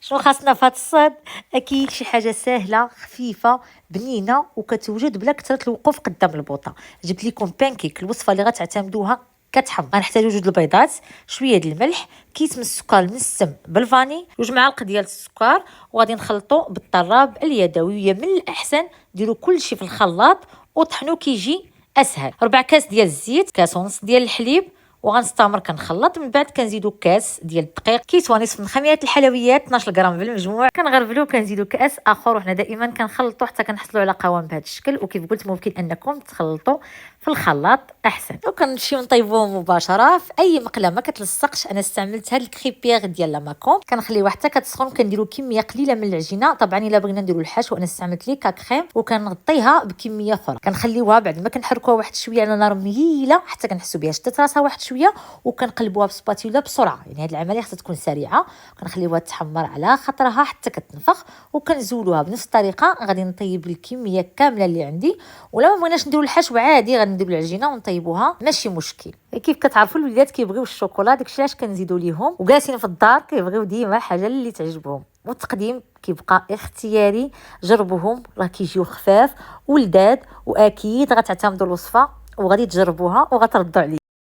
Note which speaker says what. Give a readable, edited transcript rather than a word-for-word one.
Speaker 1: شنو خاصنا في هاد الصيد؟ اكيد شي حاجه ساهله خفيفه بنينه وكتوجد بلا كثره الوقوف قدام البوطه. جبت لكم بانكيك، الوصفه اللي غتعتمدوها كتحمر. غنحتاجو جوج البيضات، شويه ديال الملح، كيس من السكر المنسم بالفاني، جوج معالق ديال السكر، وغادي نخلطو بالطراب اليدوي. وهي من الاحسن ديروا كل شيء في الخلاط وطحنوا كيجي اسهل. 4 كاس ديال الزيت، كاس ونص ديال الحليب، وغنستمر كنخلط. من بعد كنزيدو كاس ديال الدقيق، كيس ونصف من خميره الحلويات 12 غرام بالمجموع. كنغربلو كنزيدو كاس اخر. وحنا دائما كنخلطوا حتى كنحصلوا على قوام بهذا الشكل. وكيف قلت ممكن انكم تخلطوا في الخلاط احسن. وكنمشيو نطيبوه مباشره في اي مقله ما كتلصقش. انا استعملت هاد الكريبيير ديال لاماكون، كنخليوها حتى كتسخن. كنديروا كميه قليله من العجينه. طبعا الا بغينا نديروا الحشو انا استعملت لي كاكريم، وكنغطيها بكميه اخرى. كنخليوها بعد ما كنحركوها واحد شويه على نار مهيله حتى كنحسوا بها شدت راسها واحد شويه، وكنقلبوها بسباتيولا بسرعه. يعني هذه العمليه خصها تكون سريعه. كنخليوها تحمر على خطرها حتى كتنفخ، وكنزولوها بنفس الطريقه. غادي نطيب الكميه كامله اللي عندي، ولا ما بغيناش نديروا الحشو عادي غادي نديروا العجينه ونطيبوها ماشي مشكل. كيف كتعرفوا الوليدات كيبغيو الشوكولا، داكشي علاش كنزيدوا ليهم. وجالسين في الدار كيبغيو ديما حاجه اللي تعجبهم. والتقديم كيبقى اختياري. جربوهم راه كيجيو خفاف ولذاذ، واكيد غتعتمدوا الوصفه وغادي تجربوها وغتردوا عليا.